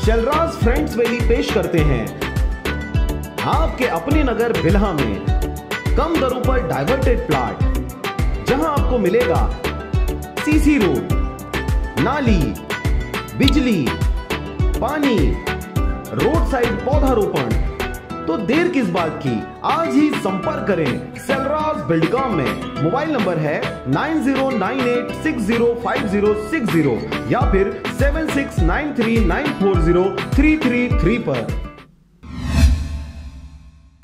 Shailraj friends valley पेश करते हैं आपके अपने नगर बिल्हा में कम दरों पर डाइवर्टेड प्लॉट, जहां आपको मिलेगा सीसी रोड, नाली, बिजली, पानी, रोड साइड पौधारोपण। तो देर किस बात की, आज ही संपर्क करें शैलराज बिल्डकॉम में। मोबाइल नंबर है 9098605060 या फिर 7693940333 पर।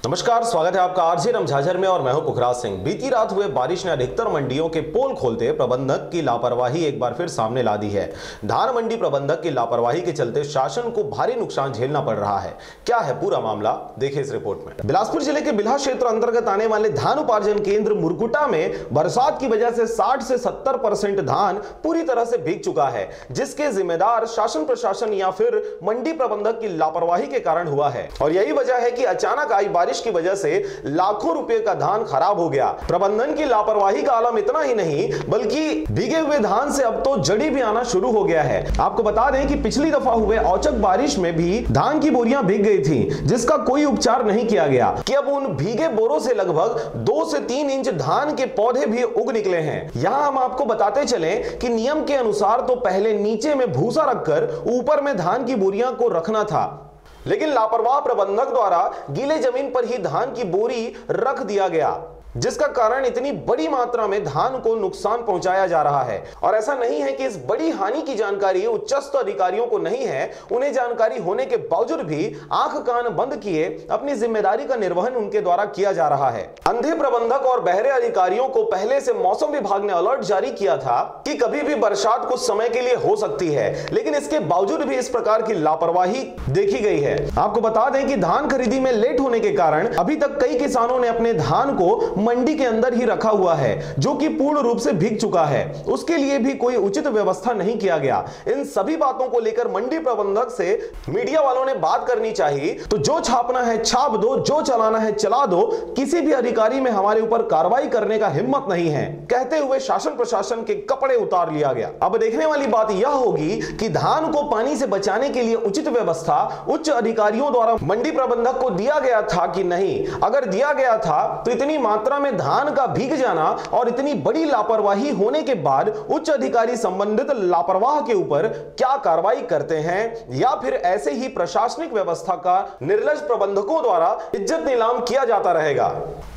नमस्कार, स्वागत है आपका आरजे रम झाझर में और मैं हूं पुखराज सिंह। बीती रात हुए बारिश ने अधिकतर मंडियों के पोल खोलते प्रबंधक की लापरवाही एक बार फिर सामने ला दी है। धान मंडी प्रबंधक की लापरवाही के चलते शासन को भारी नुकसान झेलना पड़ रहा है। क्या है पूरा मामला, देखिए इस रिपोर्ट में। बिलासपुर जिले के बिल्हा क्षेत्र अंतर्गत आने वाले धान उपार्जन केंद्र मुरकुटा में बरसात की वजह से 60 से 70% धान पूरी तरह से भीग चुका है, जिसके जिम्मेदार शासन प्रशासन या फिर मंडी प्रबंधक की लापरवाही के कारण हुआ है। और यही वजह है कि अचानक आई बारिश की वजह से लाखों रुपए का धान खराब हो गया। प्रबंधन की लापरवाही का आलम इतना ही नहीं, बल्कि भीगे हुए धान से अब तो जड़ी भी आना शुरू हो गया है। आपको बता दें कि पिछली दफा हुए औचक बारिश में भी धान की बोरियां भीग गई थी, जिसका कोई उपचार नहीं किया गया कि अब उन भीगे बोरों से लगभग 2 से 3 इंच धान के पौधे भी उग निकले हैं। यहां हम आपको बताते चलें कि नियम के अनुसार तो पहले नीचे में भूसा रखकर ऊपर में धान की बोरियां को रखना था, लेकिन लापरवाह प्रबंधक द्वारा गीले जमीन पर ही धान की बोरी रख दिया गया, जिसका कारण इतनी बड़ी मात्रा में धान को नुकसान पहुंचाया जा रहा है। और ऐसा नहीं है कि इस बड़ी हानि की जानकारी उच्चस्थ अधिकारियों को नहीं है, उन्हें जानकारी होने के बावजूद भी आंख कान बंद किए अपनी जिम्मेदारी का निर्वहन उनके द्वारा किया जा रहा है। अंधे प्रबंधक और बहरे अधिकारियों को पहले से मौसम विभाग ने अलर्ट जारी किया था कि कभी भी बरसात कुछ समय के लिए हो सकती है, लेकिन इसके बावजूद भी इस प्रकार की लापरवाही देखी गई है। आपको बता दें कि धान खरीदी में लेट होने के कारण अभी तक कई किसानों ने अपने धान को मंडी के अंदर ही रखा हुआ है, जो कि पूर्ण रूप से भीग चुका है। उसके लिए भी कोई उचित व्यवस्था नहीं किया गया। इन सभी बातों को लेकर मंडी प्रबंधक से मीडिया वालों ने बात करनी चाहिए। तो जो छापना है छाप दो, जो चलाना है चला दो, किसी भी अधिकारी में हमारे ऊपर कार्रवाई करने का हिम्मत नहीं है, कहते हुए शासन प्रशासन के कपड़े उतार लिया गया। अब देखने वाली बात यह होगी कि धान को पानी से बचाने के लिए उचित व्यवस्था उच्च अधिकारियों द्वारा मंडी प्रबंधक को दिया गया था कि नहीं। अगर दिया गया था तो इतनी मात्रा में धान का भीग जाना और इतनी बड़ी लापरवाही होने के बाद उच्च अधिकारी संबंधित लापरवाह के ऊपर क्या कार्रवाई करते हैं, या फिर ऐसे ही प्रशासनिक व्यवस्था का निर्लज प्रबंधकों द्वारा इज्जत नीलाम किया जाता रहेगा।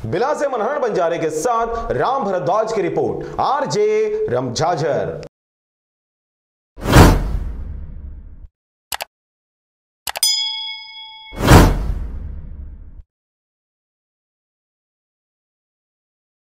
बिला से मनहर बंजारे के साथ राम भरद्वाज की रिपोर्ट, आरजे रम झाझर।